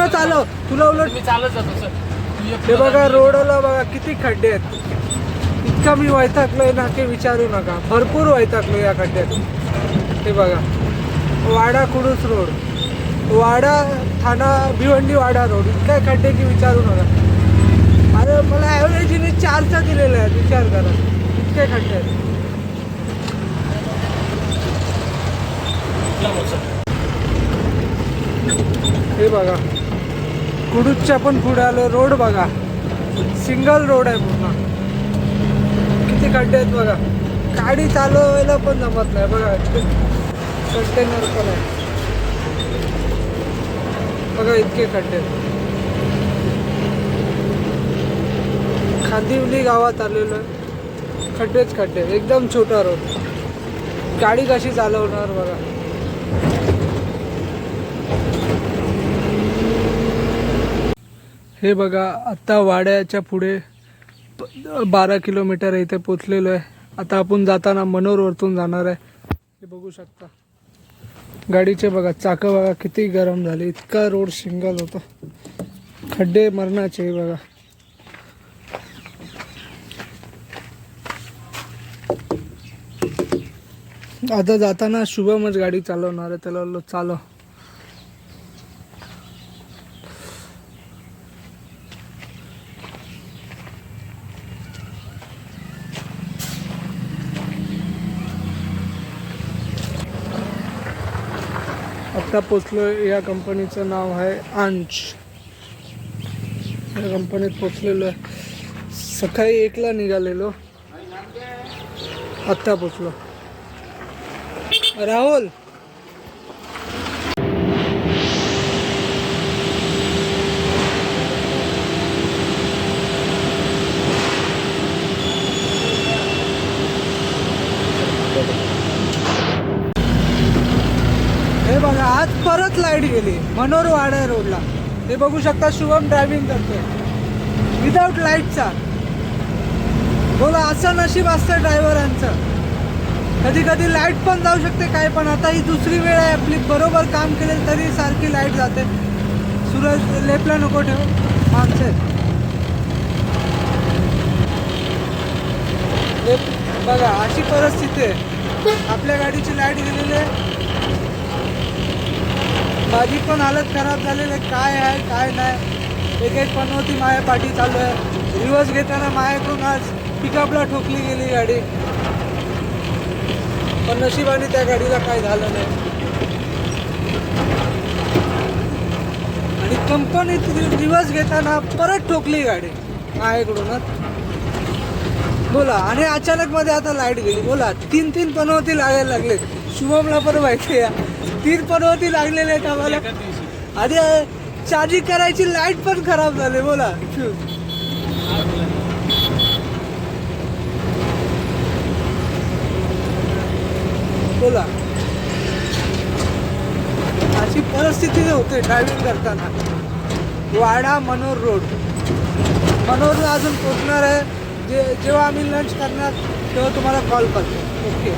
पूर्ण चालव, तुला उलट मी चालत जातो सर. हे बघा रोडला बघा किती खड्डे आहेत. इतका मी वैतागलोय ना की विचारू नका. भरपूर वैतागलो या खड्ड्यात. हे बघा वाडा कुडूस रोड, वाडा ठाणा भिवंडी वाडा रोड, इतका खड्डे की विचारू नका. अरे मला ॲव्हरेजने 4चा दिलेला आहे, विचार करा इतके खड्डे आहेत. हे बघा कुडूसच्या पण पुढे आलो. रोड बघा सिंगल रोड आहे पूर्ण. किती खड्डे आहेत बघा. गाडी चालवायला पण जमत नाही बघा. कंटेनर पण आहे बघा, इतके खड्डे आहेत. खांदिवली गावात आलेलो आहे. खड्डेच खड्डे, एकदम छोटा रोड. गाडी कशी चालवणार बघा. हे बघा आत्ता वाड्याच्या पुढे 12 किलोमीटर इथे पोचलेलो आहे. आता आपण जाताना मनोरवरतून जाणार आहे. हे बघू शकता गाडीचे बघा चाकं बघा किती गरम झाले. इतका रोड सिंगल होता, खड्डे मरणाचे. बघा आता जाताना शुभमच गाडी चालवणार आहे. त्याला बोललो चालव. आता पोचलो. या कंपनीचं नाव आहे अंश. या कंपनीत पोचलेलो आहे. सकाळी 1ला निघालेलो, आत्ता पोचलो. राहुल हे बघा आज परत लाईट गेली मनोरवाडा रोडला. हे बघू शकता शुभम ड्रायव्हिंग करतोय विदाउट लाईटचा. बोला असं नशीब असतं ड्रायव्हरांचं. कधी कधी लाईट पण जाऊ शकते काय पण. आता ही दुसरी वेळ आहे आपली. बरोबर काम केलं तरी सारखी लाईट जाते. सूरज लेपला नको ठेव मागचे. बघा अशी परिस्थिती आहे. आपल्या गाडीची लाईट गेलेली आहे. माझी पण हालत खराब झालेली आहे. काय आहे काय नाही. एक पनवती माया पाठी चालू आहे. रिवर्स घेताना मायाकडून आज पिकअपला ठोकली गेली गाडी. पण नशिबाने त्या गाडीला काय झालं नाही. आणि कंपनीत रिवर्स घेताना परत ठोकली गाडी माझ्याकडूनच. बोला आणि अचानक मध्ये आता लाईट गेली. बोला 3 पनवती लागायला लागले. शुभमला पण माहिती आहे 3 पनवती लागलेले आहेत आम्हाला. आधी चार्जिंग करायची लाईट पण खराब झाली. बोला बोला अशी परिस्थिती होते ड्रायव्हिंग करताना. वाडा मनोर रोड, मनोरला अजून पोचणार आहे. जेव्हा आम्ही लंच करणार तेव्हा तुम्हाला कॉल करतो. ओके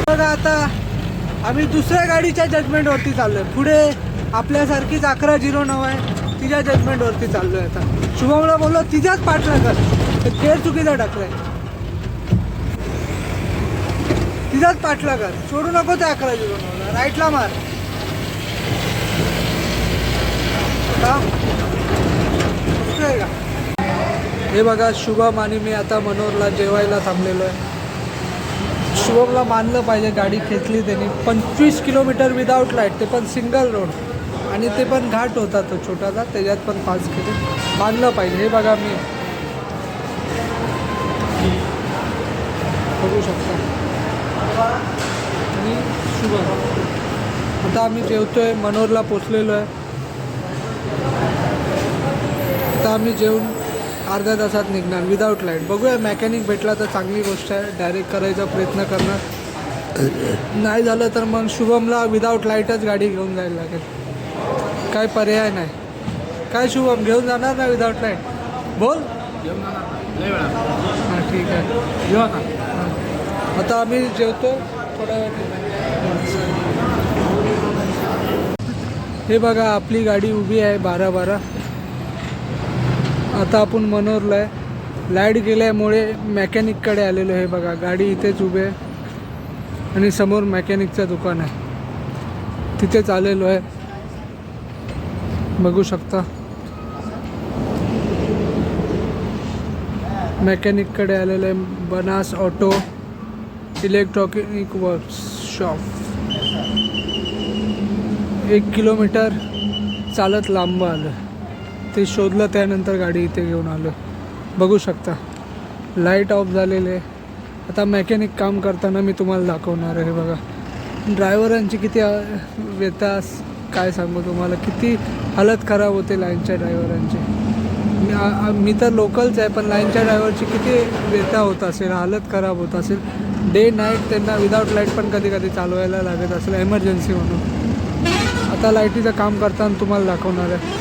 बघा आता आम्ही दुसऱ्या गाडीच्या जजमेंटवरती चाललो आहे. पुढे आपल्यासारखीच 1109 आहे, तिच्या जजमेंटवरती चाललो आहे. आता शुभमला बोललो तिच्याच पाठला कर. गेअर चुकीचा टाकलाय. तिचाच पाठला कर. सोडू नको त्या 1109ला. राईटला मार. का हे बघा शुभम आणि मी आता मनोरला जेवायला थांबलेलो आहे. शुभमला मानलं पाहिजे गाडी खेचली त्यांनी. 25 किलोमीटर विदाऊट लाईट, ते पण सिंगल रोड. आणि ते पण घाट होता तो छोटासा, त्याच्यात पण पास केले. मानलं पाहिजे. हे बघा मी बघू शकता आणि शुभम. आता आम्ही जेवतोय. मनोरला पोचलेलो आहे. आता आम्ही जेवून अर्ध्या तासात निघणार विदाऊट लाईट. बघूया मेकॅनिक भेटला तर चांगली गोष्ट आहे. डायरेक्ट करायचा प्रयत्न करणार. नाही झालं तर मग शुभमला विदाऊट लाईटच गाडी घेऊन जायला लागेल. काय पर्याय नाही. काय शुभम घेऊन जाणार ना विदाऊट लाईट? बोल. हां ठीक आहे घेऊ ना. आता आम्ही जेवतो थोड्या वेळ. हे बघा आपली गाडी उभी आहे 12-12. आता आपण मनोरला आहे. लाईट गेल्यामुळे मेकॅनिककडे आलेलो आहे. बघा गाडी इथेच उभी आहे आणि समोर मेकॅनिकचं दुकान आहे, तिथेच आलेलो आहे. बघू शकता मेकॅनिककडे आलेलो आहे. Banas auto electronic workshop. 1 kilometre चालत लांब आलं, ते शोधलं, त्यानंतर गाडी इथे घेऊन आलो. बघू शकता लाईट ऑफ झालेले आहे. आता मेकॅनिक काम करताना मी तुम्हाला दाखवणार आहे. बघा ड्रायव्हरांची किती व्यथा, काय सांगू तुम्हाला, किती हालत खराब होते लाईनच्या ड्रायव्हरांची. मी तर लोकलच आहे, पण लाईनच्या ड्रायव्हरची किती व्यथा होत असेल, हालत खराब होत असेल. डे नाईट त्यांना विदाऊट लाईट पण कधी कधी चालवायला लागत असेल, एमर्जन्सी म्हणून. आता लाईटीचं काम करताना तुम्हाला दाखवणार आहे.